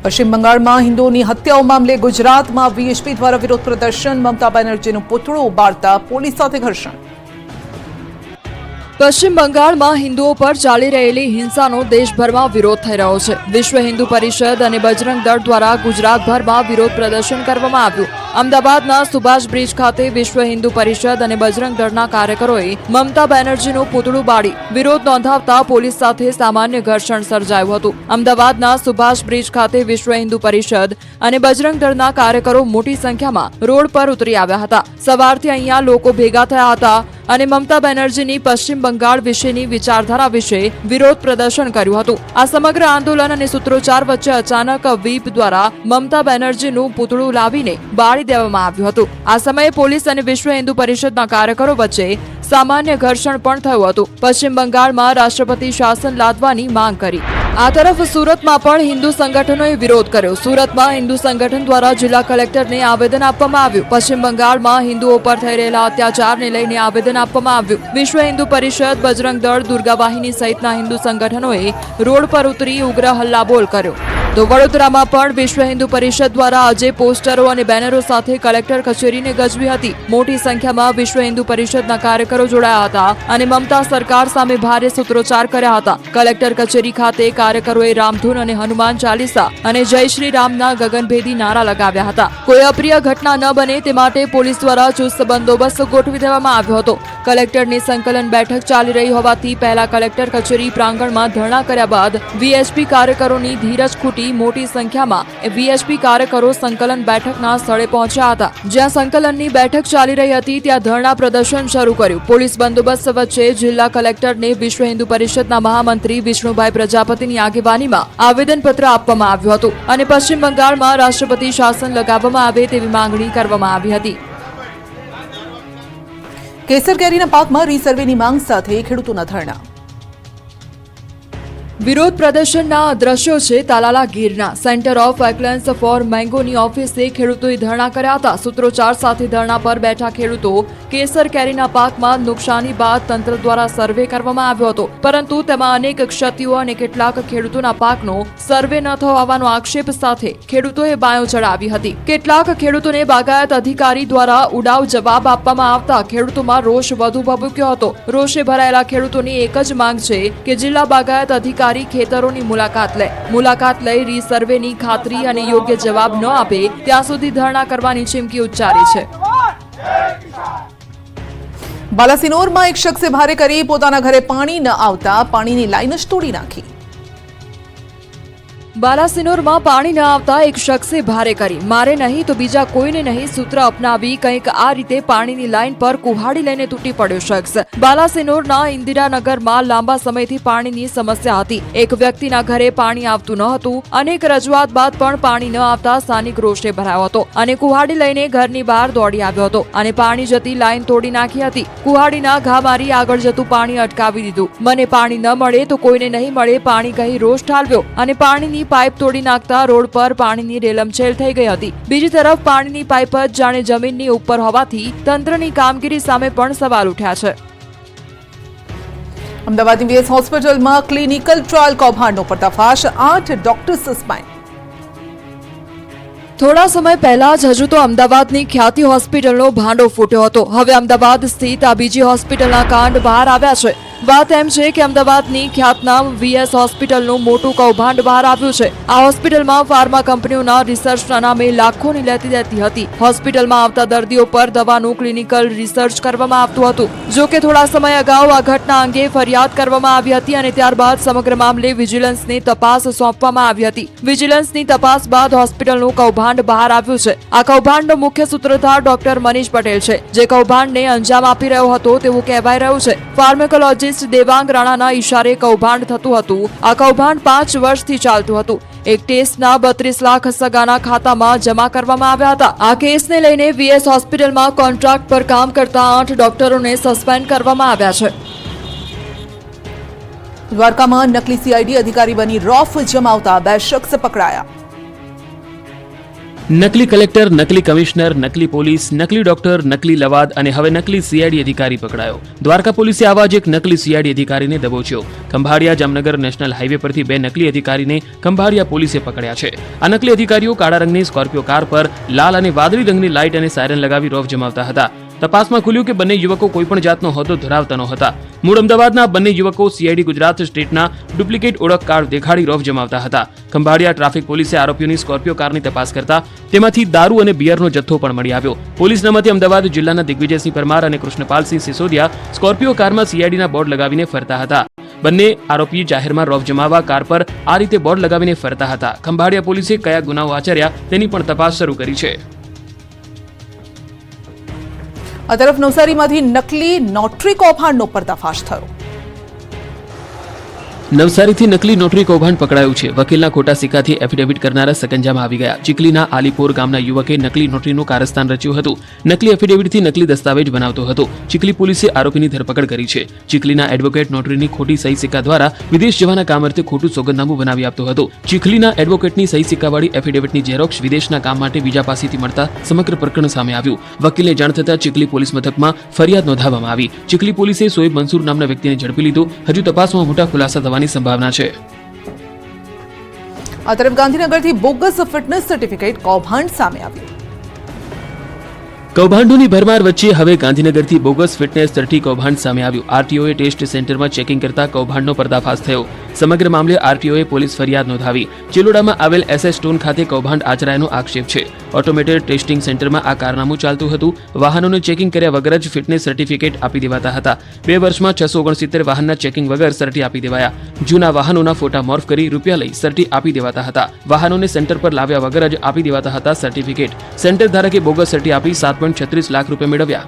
પશ્ચિમ બંગાળમાં હિન્દુઓની હત્યાઓ મામલે ગુજરાતમાં વીએચપી દ્વારા વિરોધ પ્રદર્શન, મમતા બેનર્જીનું પુતળું ઉબાડતા પોલીસ સાથે ઘર્ષણ. પશ્ચિમ બંગાળમાં હિન્દુઓ પર ચાલી રહેલી હિંસાનો દેશભરમાં વિરોધ થઈ રહ્યો છે. વિશ્વ હિન્દુ પરિષદ અને બજરંગ દળ દ્વારા ગુજરાતભરમાં વિરોધ પ્રદર્શન કરવામાં આવ્યું. અમદાવાદના સુભાષ બ્રિજ ખાતે વિશ્વ હિન્દુ પરિષદ અને બજરંગ દળના કાર્યકરોએ મમતા બેનર્જીનું પુતળું બાળી વિરોધ નોંધાવતા પોલીસ સાથે સામાન્ય ઘર્ષણ સર્જાયું હતું. અમદાવાદના સુભાષ બ્રિજ ખાતે વિશ્વ હિન્દુ પરિષદ અને બજરંગ દળના કાર્યકરો મોટી સંખ્યામાં રોડ પર ઉતરી આવ્યા હતા. સવારથી અહીંયા લોકો ભેગા થયા હતા અને મમતા બેનર્જીની પશ્ચિમ બંગાળ વિશેની વિચારધારા વિશે વિરોધ પ્રદર્શન કર્યું હતું. આ સમગ્ર આંદોલન અને સૂત્રોચ્ચાર વચ્ચે અચાનક વીપ દ્વારા મમતા બેનર્જીનું પુતળું લાવીને બાળી દેવામાં આવ્યું હતું. આ સમયે પોલીસ અને વિશ્વ હિન્દુ પરિષદના કાર્યકરો વચ્ચે સામાન્ય ઘર્ષણ પણ થયું હતું. પશ્ચિમ બંગાળમાં રાષ્ટ્રપતિ શાસન લાદવાની માંગ કરી. આ તરફ સુરતમાં પણ હિન્દુ સંગઠનોએ વિરોધ કર્યો. સુરતમાં હિન્દુ સંગઠન દ્વારા જિલ્લા કલેક્ટરને આવેદન આપવામાં આવ્યું. પશ્ચિમ બંગાળમાં હિન્દુઓ પર થઈ રહેલા અત્યાચારને લઈને આવેદન આપવામાં આવ્યું. વિશ્વ હિન્દુ પરિષદ, બજરંગ દળ, દુર્ગા વાહિની સહિતના હિન્દુ સંગઠનોએ રોડ પર ઉતરી ઉગ્ર હલ્લાબોલ કર્યો. તો વડોદરામાં પણ વિશ્વ હિન્દુ પરિષદ દ્વારા આજે પોસ્ટરો અને બેનરો સાથે કલેક્ટર કચેરીને ગજવી હતી. મોટી સંખ્યામાં વિશ્વ હિન્દુ પરિષદના કાર્યકરો જોડાયા હતા અને મમતા સરકાર સામે ભારે સૂત્રોચ્ચાર કર્યા હતા. કલેક્ટર કચેરી ખાતે કાર્યકરોએ રામધૂન અને હનુમાન ચાલીસા અને જય શ્રી રામના ગગનભેદી નારા લગાવ્યા હતા. કોઈ અપ્રિય ઘટના ન બને તે માટે પોલીસ દ્વારા ચુસ્ત બંદોબસ્ત ગોઠવી દેવામાં આવ્યો હતો. કલેક્ટરની સંકલન બેઠક ચાલી રહી હોવાથી પહેલા કલેક્ટર કચેરી પ્રાંગણમાં ધરણા કર્યા બાદ વીએચપી કાર્યકરોની ધીરજ ખૂટી મોટી સંખ્યામાં વીએચપી કાર્યકરો સંકલન બેઠકના સ્થળે પહોંચ્યા હતા. જ્યાં સંકલનની બેઠક ચાલી રહી હતી ત્યાં ધરણા પ્રદર્શન શરૂ કર્યું. પોલીસ બંદોબસ્ત વચ્ચે જિલ્લા કલેક્ટરને વિશ્વ હિન્દુ પરિષદના મહામંત્રી વિષ્ણુભાઈ પ્રજાપતિની આગેવાનીમાં આવેદનપત્ર આપવામાં આવ્યું હતું અને પશ્ચિમ બંગાળમાં રાષ્ટ્રપતિ શાસન લગાવવામાં આવે તેવી માંગણી કરવામાં આવી હતી. કેસર કેરીના પાકમાં રીસર્વેની માંગ સાથે ખેડૂતોના ધરણા. વિરોધ પ્રદર્શનના દ્રશ્યો છે તાલાલા ગીરના. સેન્ટર ઓફ એક્સલન્સ ફોર મેંગોની ઓફિસે ખેડૂતોએ ધરણા કર્યા હતા. સૂત્રોચ્ચાર સાથે ધરણા પર બેઠા ખેડૂતો કેસર કેરીના પાકમાં નુકસાની બાદ તંત્ર દ્વારા સર્વે કરવામાં આવ્યો હતો, પરંતુ તેમાં અનેક ક્ષતિઓ અને કેટલાક ખેડૂતોના પાકનો સર્વે ન થવાનો આક્ષેપ સાથે ખેડૂતોએ બાયો ચડાવી હતી. કેટલાક ખેડૂતોને બાગાયત અધિકારી દ્વારા ઉડાવ જવાબ આપવામાં આવતા ખેડૂતોમાં રોષ વધુ ભભૂક્યો હતો. રોષે ભરાયેલા ખેડૂતોની એક જ માંગ છે કે જિલ્લા બાગાયત અધિકારી ખેતરોની મુલાકાત લઈ રીસર્વેની ખાતરી અને યોગ્ય જવાબ ન આપે ત્યાં સુધી ધરણા કરવાની ચીમકી ઉચ્ચારી છે. બાલાસિનોરમાં એક શખ્સે ભારે કરી પોતાના ઘરે પાણી ન આવતા પાણીની લાઈન જ તોડી નાખી. બાલાસિનોરમાં પાણી ન આવતા એક શખ્સે ભારે કરી મારે નહીં તો બીજા કોઈને નહીં સૂત્ર અપનાવી કંઈક આ રીતે પાણીની લાઈન પર કુહાડી લઈને તૂટી પડ્યો શખ્સ. બાલાસિનોરના ઇન્દિરાનગરમાં લાંબા સમયથી પાણીની સમસ્યા હતી. એક વ્યક્તિના ઘરે પાણી આવતું ન હતું. અનેક રજૂઆત બાદ પણ પાણી ન આવતા સ્થાનિક રોષે ભરાયો હતો અને કુહાડી લઈને ઘરની બહાર દોડી આવ્યો હતો અને પાણી જતી લાઈન તોડી નાખી હતી. કુહાડીના ઘા મારી આગળ જતું પાણી અટકાવી દીધું. મને પાણી ન મળે તો કોઈને નહીં મળે પાણી કહી રોષ ઠાલવ્યો અને પાણીની પાઇપ તોડી નાખતા રોડ પર પાણીની રેલમછેલ થઈ ગઈ હતી. બીજી તરફ પાણીની પાઇપ જ જાણે જમીનની ઉપર હોવાથી તંત્રની કામગીરી સામે પણ સવાલ ઉઠ્યા છે. અમદાવાદની વીએસ હોસ્પિટલમાં ક્લિનિકલ ટ્રાયલ કૌભાંડનો પર્દાફાશ, 8 ડોક્ટર સસ્પેન્ડ. થોડા સમય પહેલા જ હજુ તો અમદાવાદની ખ્યાતિ હોસ્પિટલનો ભાંડો ફૂટ્યો હતો. હવે અમદાવાદ સ્થિત આ બીજી હોસ્પિટલના કાંડ બહાર આવ્યા છે. વાત એમ છે કે અમદાવાદની ખ્યાતનામ વીએસ હોસ્પિટલનું મોટું કૌભાંડ બહાર આવ્યું છે. આ હોસ્પિટલમાં ફાર્મા કંપનીઓના રિસર્ચના નામે લાખોની લેતી દેતી હતી. હોસ્પિટલમાં આવતા દર્દીઓ પર દવાનું ક્લિનિકલ રિસર્ચ કરવામાં આવતું હતું. જો કે થોડા સમય અગાઉ આ ઘટના અંગે ફરિયાદ કરવામાં આવી હતી અને ત્યારબાદ સમગ્ર મામલે વિજિલન્સની તપાસ સોંપવામાં આવી હતી. વિજિલન્સની તપાસ બાદ હોસ્પિટલનું કૌભાંડ બહાર આવ્યું છે. આ કૌભાંડનો મુખ્ય સૂત્રધાર ડોક્ટર મનીષ પટેલ છે, જે કૌભાંડને અંજામ આપી રહ્યો હતો તેવું કહેવાય રહ્યું છે. ફાર્માકોલોજીસ્ટ દેવાંગ રાણાના ઇશારે કૌભાંડ થતું હતું. આ કૌભાંડ 5 વર્ષથી ચાલતું હતું. એક ટેસ્ટના 32 લાખ સગાના ખાતામાં જમા કરવામાં આવ્યા હતા. આ કેસને લઈને વીએસ હોસ્પિટલમાં કોન્ટ્રાક્ટ પર કામ કરતા 8 ડોક્ટરોને સસ્પેન્ડ કરવામાં આવ્યા છે. દ્વારકામાં નકલી સીઆઈડી અધિકારી બની રોફ જમાવતા 2 શખ્સ પકડાયા. નકલી કલેક્ટર, નકલી કમિશનર, નકલી પોલીસ, નકલી ડોક્ટર, નકલી લવાદ અને હવે નકલી સીઆઈડી અધિકારી પકડાયો. દ્વારકા પોલીસે આવા જ એક નકલી સીઆઈડી અધિકારીને દબોચ્યો. ખંભાળિયા જામનગર નેશનલ હાઈવે પરથી 2 નકલી અધિકારીને ખંભાળિયા પોલીસે પકડ્યા છે. આ નકલી અધિકારીઓ કાળા રંગની સ્કોર્પિયો કાર પર લાલ અને વાદળી રંગની લાઇટ અને સાયરન લગાવી રોફ જમાવતા હતા. તપાસમાં ખુલ્યું કે બંને યુવકો કોઈપણ જાતનો હોદ્દો ધરાવતા નહોતા. મૂળ અમદાવાદના બંને યુવકો સીઆઈડી ગુજરાત સ્ટેટના ડુપ્લિકેટ ઓળખ કાર્ડ દેખાડી રોફ જમાવતા હતા. ખંભાળિયા ટ્રાફિક પોલીસે આરોપીઓની સ્કોર્પિયો કારની તપાસ કરતા તેમાંથી દારૂ અને બિયરનો જથ્થો પણ મળી આવ્યો. પોલીસના મતે અમદાવાદ જિલ્લાના દિગ્વિજયસિંહ પરમાર અને કૃષ્ણપાલસિંહ સિસોદિયા સ્કોર્પિયો કારમાં સીઆઈડીના બોર્ડ લગાવીને ફરતા હતા. બંને આરોપી જાહેરમાં રોફ જમાવવા કાર પર આ રીતે બોર્ડ લગાવીને ફરતા હતા. ખંભાળિયા પોલીસે કયા ગુનાઓ આચર્યા તેની પણ તપાસ શરૂ કરી છે. આ તરફ નવસારીમાંથી નકલી નોટરી કૌભાંડનો પર્દાફાશ થયો. નવસારીથી નકલી નોટરી કૌભાંડ પકડાયું છે. વકીલના ખોટા સિક્કાથી એફિડેવિટ કરનારા સકંજામાં આવી ગયા. ચીખલીના આલીપોર ગામના યુવકે નકલી નોટરીનું કારસ્તાન રચ્યું હતું. નકલી એફિડેવિટથી નકલી દસ્તાવેજ બનાવતો હતો. ચીખલી પોલીસે આરોપીની ધરપકડ કરી છે. ચીખલીના એડવોકેટ નોટરીની ખોટી સહી સિક્કા દ્વારા વિદેશ જવાના કામ અર્થે ખોટું સોગંદનામું બનાવી આપતો હતો. ચીખલીના એડવોકેટની સહી સિક્કાવાળી એફિડેવિટની ઝેરોક્ષ વિદેશના કામ માટે બીજા પાસેથી મળતા સમગ્ર પ્રકરણ સામે આવ્યું. વકીલને જાણ થતાં ચીખલી પોલીસ મથકમાં ફરિયાદ નોંધાવવામાં આવી. ચીખલી પોલીસે સોએબ મંસૂર નામના વ્યક્તિને ઝડપી લીધો. હજુ તપાસમાં મોટા ખુલાસા થવાની સંભાવના છે. આ તરફ ગાંધીનગરથી બોગસ ફિટનેસ સર્ટિફિકેટ કૌભાંડ સામે આવ્યું. કૌભાંડોની ભરમાર વચ્ચે હવે ગાંધીનગરથી બોગસ ફિટનેસ સર્ટી કૌભાંડ સામે આવ્યું. આરટીઓએ ટેસ્ટ સેન્ટરમાં ચેકિંગ કરતા કૌભાંડનો પર્દાફાશ થયો. સમગ્ર મામલે આરટીઓએ પોલીસ ફરિયાદ નોંધાવી. ચેલોડામાં આવેલ એસએસ સ્ટોન ખાતે કૌભાંડ આચરાયાનો આક્ષેપ છે. ઓટોમેટેડ ટેસ્ટિંગ સેન્ટરમાં આ કારનામું ચાલતું હતું. વાહનોને ચેકિંગ કર્યા વગર જ ફિટનેસ સર્ટિફિકેટ આપી દેવાતા હતા. 2 વર્ષમાં 669 વાહનના ચેકિંગ વગર સર્ટી આપી દેવાયા. જૂના વાહનોના ફોટા મોર્ફ કરી રૂપિયા લઈ સર્ટી આપી દેવાતા હતા. વાહનોને સેન્ટર પર લાવ્યા વગર જ આપી દેવાતા હતા સર્ટિફિકેટ. સેન્ટર ધારકે બોગસ સર્ટી આપી 7.36 લાખ રૂપિયા મેળવ્યા.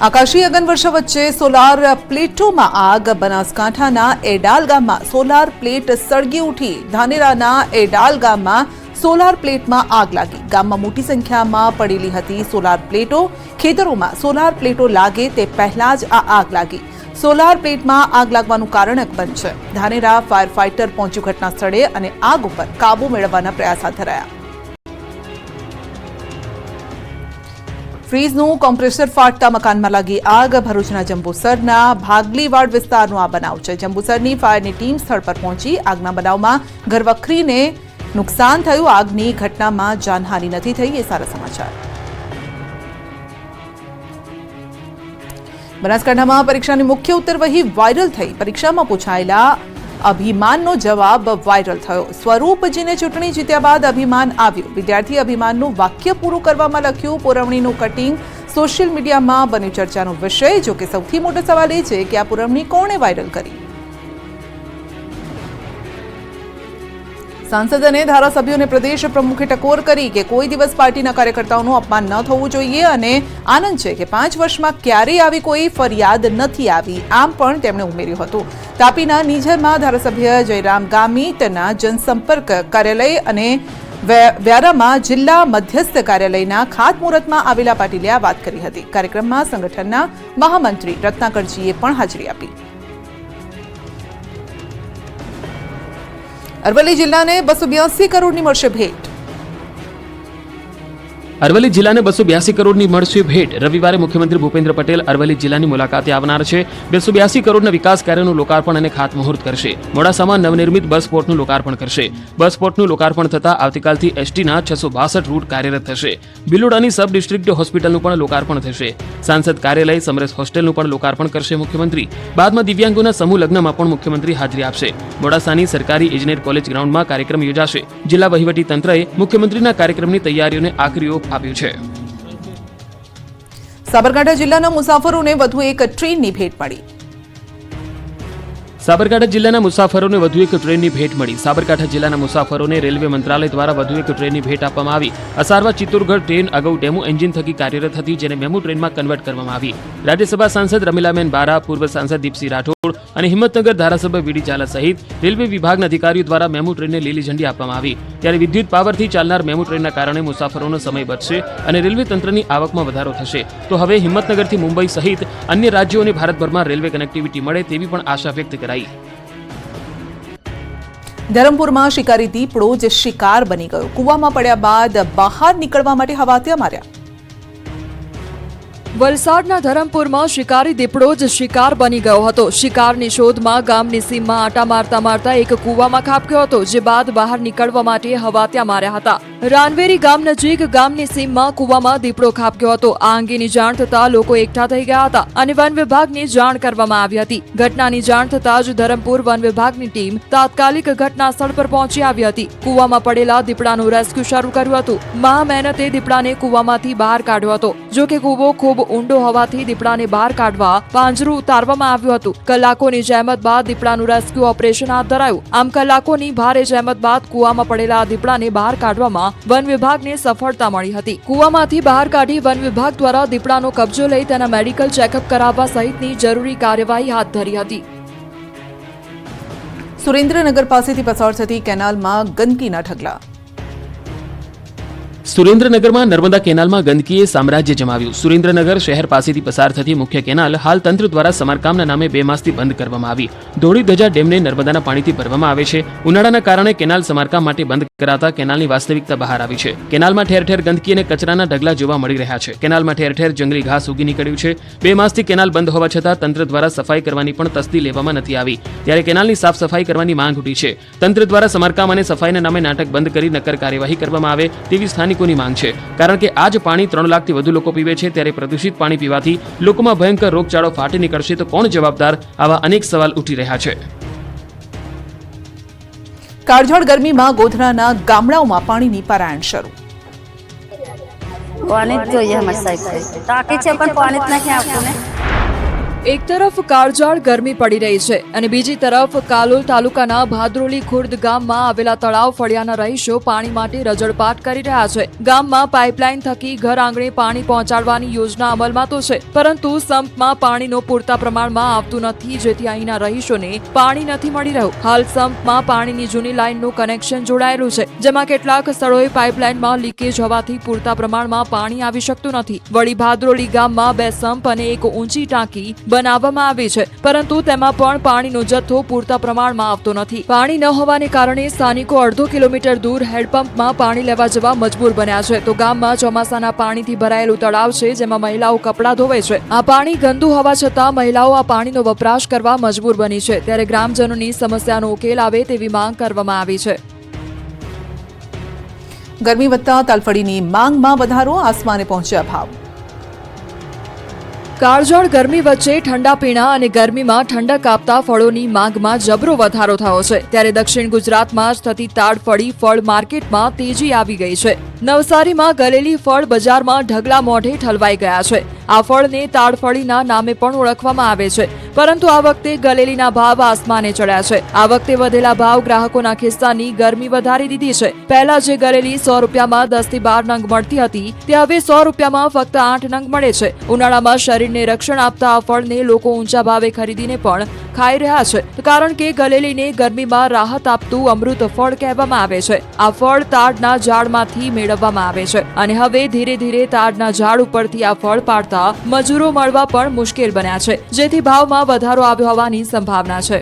આકાશી અગનવર્ષા વચ્ચે સોલાર પ્લેટોમાં આગ. બનાસકાંઠાના એડાલ ગામમાં સોલાર પ્લેટ સળગી ઉઠી. ધાનેરાના એડાલ ગામમાં સોલાર પ્લેટમાં આગ લાગી. ગામમાં મોટી સંખ્યામાં પડેલી હતી સોલાર પ્લેટો. ખેતરોમાં સોલાર પ્લેટો લાગે તે પહેલા જ આ આગ લાગી. સોલાર પ્લેટમાં આગ લાગવાનું કારણ અકબંધ છે. ધાનેરા ફાયર ફાઇટર પહોંચ્યું ઘટના સ્થળે અને આગ ઉપર કાબુ મેળવવાના પ્રયાસ હાથ ધરાયા. ફ્રીજનું કોમ્પ્રેસર ફાટતા મકાનમાં લાગી આગ. ભરૂચના જંબુસરના ભાગલીવાડ વિસ્તારનો આ બનાવ છે. જંબુસરની ફાયરની ટીમ સ્થળ પર પહોંચી. આગના બનાવમાં ઘરવખરીને નુકસાન થયું. આગની ઘટનામાં જાનહાનિ નથી થઈ, એ સારા સમાચાર. બનાસકાંઠામાં પરીક્ષાની મુખ્ય ઉત્તરવહી વાયરલ થઈ. પરીક્ષામાં પૂછાયેલા અભિમાનનો જવાબ વાયરલ થયો. સ્વરૂપજીને ચૂંટણી જીત્યા બાદ અભિમાન આવ્યું. વિદ્યાર્થી અભિમાનનું વાક્ય પૂરું કરવામાં લખ્યું. પુરવણીનું કટિંગ સોશિયલ મીડિયામાં બન્યું ચર્ચાનો વિષય. જોકે સૌથી મોટો સવાલ એ છે કે આ પુરવણી કોણે વાયરલ કરી. સાંસદ અને ધારાસભ્યોને પ્રદેશ પ્રમુખે ટકોર કરી કે કોઈ દિવસ પાર્ટીના કાર્યકર્તાઓનું અપમાન ન થવું જોઈએ અને આનંદ છે કે 5 વર્ષમાં ક્યારેય આવી કોઈ ફરિયાદ નથી આવી. આમ પણ તેમણે ઉમેર્યું હતું. તાપીના નિઝરમાં ધારાસભ્ય જયરામ ગામિતના જનસંપર્ક કાર્યાલય અને વ્યારામાં જિલ્લા મધ્યસ્થ કાર્યાલયના ખાતમુહૂર્તમાં આવેલા પાટીલે આ વાત કરી હતી. કાર્યક્રમમાં સંગઠનના મહામંત્રી રત્નાકરજીએ પણ હાજરી આપી. અરવલ્લી જિલ્લાને 282 કરોડની મળશે ભેટ. અરવલ્લી જિલ્લાને 282 કરોડની મળશે ભેટ. રવિવારે મુખ્યમંત્રી ભૂપેન્દ્ર પટેલ અરવલ્લી જિલ્લાની મુલાકાતે આવનાર છે. 282 કરોડના વિકાસ કાર્યનું લોકાર્પણ અને ખાતમુહૂર્ત કરશે. મોડાસામાં નવનિર્મિત બસ પોર્ટનું લોકાર્પણ કરશે. બસ પોર્ટનું લોકાર્પણ થતાં આવતીકાલથી એસટીના 662 રૂટ કાર્યરત થશે. બિલોડાની સબ ડિસ્ટ્રિક્ટ હોસ્પિટલનું પણ લોકાર્પણ થશે. સાંસદ કાર્યાલય, સમરસ હોસ્ટેલનું પણ લોકાર્પણ કરશે મુખ્યમંત્રી. બાદમાં દિવ્યાંગોના સમૂહ લગ્નમાં પણ મુખ્યમંત્રી હાજરી આપશે. મોડાસાની સરકારી ઇજનેર કોલેજ ગ્રાઉન્ડમાં કાર્યક્રમ યોજાશે. જિલ્લા વહીવટી તંત્રએ મુખ્યમંત્રીના કાર્યક્રમની તૈયારીઓને આખરી ઓપ આપ્યું છે. સાબરકાંઠા જિલ્લાના મુસાફરોને વધુ એક ટ્રેનની ભેટ મળી. સાબરકાંઠા જિલ્લાના મુસાફરોને વધુ એક ટ્રેનની ભેટ મળી. સાબરકાંઠા જિલ્લાના મુસાફરોને રેલવે મંત્રાલય દ્વારા વધુ એક ટ્રેનની ભેટ આપવામાં આવી. અસારવા ચિત્તોડગઢ ટ્રેન અગાઉ ડેમુ એન્જિન થકી કાર્યરત હતી, જેને મેમુ ટ્રેનમાં કન્વર્ટ કરવામાં આવી. રાજ્યસભા સાંસદ રમીલાબેન બારા, પૂર્વ સાંસદ દીપસિંહ રાઠોડ અને હિંમતનગર ધારાસભ્ય વીડી ઝાલા સહિત રેલવે વિભાગના અધિકારીઓ દ્વારા મેમુ ટ્રેનને લીલી ઝંડી આપવામાં આવી. ત્યારે વિદ્યુત પાવરથી ચાલનાર મેમુ ટ્રેનના કારણે મુસાફરોનો સમય બચશે અને રેલવે તંત્રની આવકમાં વધારો થશે. તો હવે હિંમતનગરથી મુંબઈ સહિત અન્ય રાજ્યો અને ભારતભરમાં રેલવે કનેક્ટિવિટી મળે તેવી પણ આશા વ્યક્ત કરાઈ. ધરમપુરમાં શિકારી દીપડો જે શિકાર બની ગયો, કૂવામાં પડ્યા બાદ બહાર નીકળવા માટે હવાતિયા માર્યા. વલસાડના ધરમપુરમાં શિકારી દીપડો જ શિકાર બની ગયો હતો. શિકારની શોધમાં ગામની સીમમાં આટા મારતા મારતા એક કૂવામાં ખાબક્યો હતો, જે બાદ બહાર નીકળવા માટે હવાતિયા માર્યા હતા. રાનવેરી ગામ નજીક ગામની સીમમાં કૂવામાં દીપડો ખાબક્યો હતો. આ અંગેની જાણ થતાં લોકો એકઠા થઈ ગયા હતા અને વન વિભાગને જાણ કરવામાં આવી હતી. ઘટનાની જાણ થતાં જ ધરમપુર વન વિભાગની ટીમ તાત્કાલિક ઘટના સ્થળ પર પહોંચી આવી હતી. કૂવામાં પડેલા દીપડાનું રેસ્ક્યુ શરૂ કર્યું હતું. મહા મહેનતે દીપડાને કૂવામાંથી બહાર કાઢ્યો હતો. જો કે કૂવો ખૂબ ઊંડો હોવાથી દીપડાને બહાર કાઢવા પાંજરું ઉતારવામાં આવ્યું હતું. કલાકોની જહેમત બાદ દીપડાનું રેસ્ક્યુ ઓપરેશન હાથ ધરાયું. આમ કલાકોની ભારે જહેમત બાદ કૂવામાં પડેલા દીપડાને બહાર કાઢવામાં વન વિભાગને સફળતા મળી હતી. કૂવામાંથી બહાર કાઢી વન વિભાગ દ્વારા દીપડાનો કબજો લઈ તેના મેડિકલ ચેકઅપ કરાવવા સહિતની જરૂરી કાર્યવાહી હાથ ધરી હતી. સુરેન્દ્રનગર પાસેથી પસાર થતી કેનાલમાં ગંદકીના ઢગલા. સુરેન્દ્રનગરમાં નર્મદા કેનાલમાં ગંદકીએ સામ્રાજ્ય જમાવ્યું. સુરેન્દ્રનગર શહેર પાસેથી પસાર થતી મુખ્ય કેનાલ હાલ તંત્ર દ્વારા સમારકામના નામે 2 માસથી બંધ કરવામાં આવી. ધોળી ધજા ડેમને નર્મદાના પાણીથી ભરવામાં આવે છે. ઉનાળાના કારણે કેનાલ સમારકામ માટે બંધ કરાતા કેનાલની વાસ્તવિકતા બહાર આવી છે. કેનાલમાં ઠેર ઠેર ગંદકી અને કચરાના ઢગલા જોવા મળી રહ્યા છે. કેનાલમાં ઠેર ઠેર જંગલી ઘાસ ઉગી નીકળ્યું છે. 2 માસથી કેનાલ બંધ હોવા છતાં તંત્ર દ્વારા સફાઈ કરવાની પણ તસ્દી લેવામાં નથી આવી. ત્યારે કેનાલની સાફ સફાઈ કરવાની માંગ ઉઠી છે. તંત્ર દ્વારા સમારકામ અને સફાઈના નામે નાટક બંધ કરી નક્કર કાર્યવાહી કરવામાં આવે તેવી સ્થાનિકોની માંગ છે. કારણ કે આ જ પાણી 3 લાખથી વધુ લોકો પીવે છે. ત્યારે પ્રદૂષિત પાણી પીવાથી લોકોમાં ભયંકર રોગચાળો ફાટી નીકળશે તો કોણ જવાબદાર? આવા અનેક સવાલ ઉઠી રહ્યા છે. કાળઝાળ ગરમીમાં ગોધરાના ગામડાઓમાં પાણીની પારાયણ શરૂ. પાણી જ જોઈએ અમારી સાહેબ. ટાંકી છે પણ પાણી જ નથી આવતું ને. એક તરફ કાળઝાળ ગરમી પડી રહી છે અને બીજી તરફ કાલોલ તાલુકાના ભાદરોલી ખુર્દ ગામમાં આવેલા તળાવ ફળિયાના રહીશો પાણી માટે રજળપાટ કરી રહ્યા છે. ગામમાં પાઇપલાઇન થકી ઘર આંગણે પાણી પહોંચાડવાની યોજના અમલમાં તો છે, પરંતુ સંપમાં પાણીનો પૂરતા પ્રમાણમાં આવતું નથી, જેથી અહીંના રહીશોને પાણી નથી મળી રહ્યું. હાલ સંપમાં પાણીની જૂની લાઇનનું કનેક્શન જોડાયેલું છે, જેમાં કેટલાક સ્થળોએ પાઇપલાઇનમાં લીકેજ હોવાથી પૂરતા પ્રમાણમાં પાણી આવી શકતું નથી. વળી ભાદરોલી ગામમાં 2 સંપ અને એક ઊંચી ટાંકી બનાવવામાં આવી છે, પરંતુ તેમાં પણ પાણીનો જથ્થો પૂરતા પ્રમાણમાં આવતો નથી. પાણી ન હોવાને કારણે સ્થાનિકો અડધો કિલોમીટર દૂર હેડપંપમાં પાણી લેવા જવા મજબૂર બન્યા છે. તો ગામમાં ચોમાસાના પાણીથી ભરાયેલું તળાવ છે, જેમાં મહિલાઓ કપડાં ધોવે છે. આ પાણી ગંદુ હોવા છતાં મહિલાઓ આ પાણીનો વપરાશ કરવા મજબૂર બની છે. ત્યારે ગ્રામજનોની સમસ્યાનો ઉકેલ આવે તેવી માંગ કરવામાં આવી છે. ગરમી વધતા તાલફળીની માંગમાં વધારો, આસમાને પહોંચ્યા ભાવ. કાળઝાળ ગરમી વચ્ચે ઠંડા પીણા અને ગરમીમાં ઠંડક આપતા ફળોની માંગમાં જબરો વધારો થયો છે. ત્યારે દક્ષિણ ગુજરાતમાં જ થતી તાડફળી ફળ માર્કેટમાં તેજી આવી ગઈ છે. નવસારીમાં ગલેલી ફળ બજારમાં ઢગલા મોઢે ઠલવાઈ ગયા છે. આ ફળને તાડફળીના નામે પણ ઓળખવામાં આવે છે, પરંતુ આ વખતે ગલેલીના ભાવ આસમાને ચડ્યા છે. આ વખતે વધેલા ભાવ ગ્રાહકોના ખિસ્સાની ગરમી વધારી દીધી છે. પહેલા જે ગલેલી 100 રૂપિયામાં 10 થી 12 નંગ મળતી હતી, તે હવે 100 રૂપિયામાં ફક્ત 8 નંગ મળે છે. ઉનાળામાં શરીરને રક્ષણ આપતા આ ફળને લોકો ઊંચા ભાવે ખરીદીને પણ ખાઈ રહ્યા છે, કારણ કે ગલેલીને ગરમીમાં રાહત આપતું અમૃત ફળ કહેવામાં આવે છે. આ ફળ તાડના ઝાડમાંથી મેળવવામાં આવે છે અને હવે ધીરે ધીરે તાડના ઝાડ ઉપરથી આ ફળ પાડતા મજૂરો મળવા પણ મુશ્કેલ બન્યા છે, જેથી ભાવમાં વધારો આવ્યો હોવાની સંભાવના છે.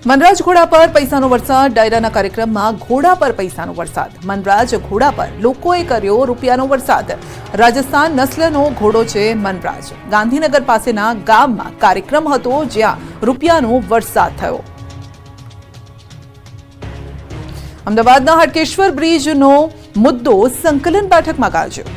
મનરાજ ઘોડા પર પૈસાનો વરસાદ. ડાયરાના કાર્યક્રમમાં ઘોડા પર પૈસાનો વરસાદ. મનરાજ ઘોડા પર લોકોએ કર્યો રૂપિયાનો વરસાદ. રાજસ્થાન નસ્લનો ઘોડો છે મનરાજ. ગાંધીનગર પાસેના ગામમાં કાર્યક્રમ હતો, જ્યાં રૂપિયાનો વરસાદ થયો. અમદાવાદના હાટકેશ્વર બ્રિજનો મુદ્દો સંકલન બેઠકમાં ગાજ્યો.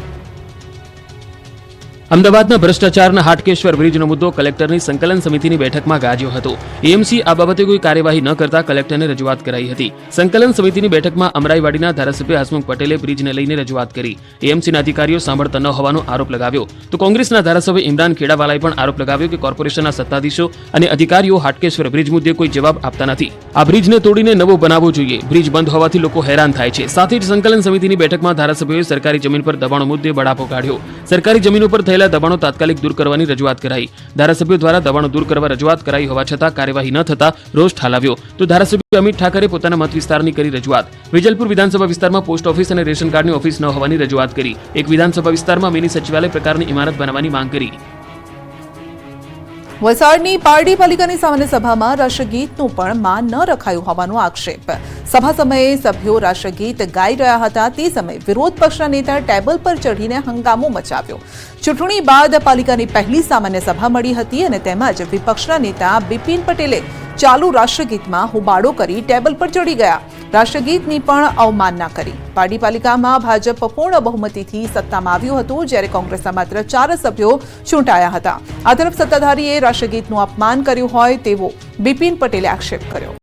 અમદાવાદના ભ્રષ્ટાચારના હાટકેશ્વર બ્રિજનો મુદ્દો કલેક્ટરની સંકલન સમિતિની બેઠકમાં ગાજ્યો હતો. એએમસી આ બાબતે કોઈ કાર્યવાહી ન કરતા કલેક્ટરને રજૂઆત કરાઈ હતી. સંકલન સમિતિની બેઠકમાં અમરાઈવાડીના ધારાસભ્ય હસમુખ પટેલે બ્રિજને લઈને રજૂઆત કરી. એએમસીના અધિકારીઓ સાંભળતા ન હોવાનો આરોપ લગાવ્યો. તો કોંગ્રેસના ધારાસભ્ય ઇમરાન ખેડાવાલાએ પણ આરોપ લગાવ્યો કે કોર્પોરેશનના સત્તાધીશો અને અધિકારીઓ હાટકેશ્વર બ્રિજ મુદ્દે કોઈ જવાબ આપતા નથી. આ બ્રિજને તોડીને નવો બનાવવો જોઈએ. બ્રિજ બંધ હોવાથી લોકો હેરાન થાય છે. સાથે જ સંકલન સમિતિની બેઠકમાં ધારાસભ્યોએ સરકારી જમીન પર દબાણો મુદ્દે બળાપો કાઢ્યો. સરકારી જમીન ઉપર થયેલા દબાણો તાત્કાલિક દૂર કરવાની રજૂઆત કરાઈ. ધારાસભ્યો દ્વારા દબાણો દૂર કરવા રજૂઆત કરાઈ હોવા છતાં કાર્યવાહી ન થતા રોષ ઠાલવ્યો. તો ધારાસભ્ય અમિત ઠાકરે પોતાના મત વિસ્તારની કરી રજૂઆત. વિજલપુર વિધાનસભા વિસ્તારમાં પોસ્ટ ઓફિસ અને રેશન કાર્ડની ઓફિસ ન હોવાની રજૂઆત કરી. એક વિધાનસભા વિસ્તારમાં મિની સચિવાલય પ્રકારની ઇમારત બનાવવાની માંગ કરી. વલસાડની પારડી પાલિકાની સામાન્ય સભામાં રાષ્ટ્રગીતનું પણ માન ન રખાયું હોવાનો આક્ષેપ. સભા સમયે સભ્યો રાષ્ટ્રગીત ગાઈ રહ્યા હતા તે સમયે વિરોધ પક્ષના નેતા ટેબલ પર ચઢીને હંગામો મચાવ્યો. ચૂંટણી બાદ પાલિકાની પહેલી સામાન્ય સભા મળી હતી અને તેમાં જ વિપક્ષના નેતા બિપિન પટેલે ચાલુ રાષ્ટ્રગીતમાં હોબાળો કરી ટેબલ પર ચડી ગયા. રાષ્ટ્રગીતની પણ અવમાનના કરી. પારડી પાલિકામાં ભાજપ પૂર્ણ બહુમતીથી સત્તામાં આવ્યું હતું, જ્યારે કોંગ્રેસના માત્ર 4 સભ્યો ચૂંટાયા હતા. આ તરફ સત્તાધારીએ રાષ્ટ્રગીતનું અપમાન કર્યું હોય તેવો બિપિન પટેલે આક્ષેપ કર્યો.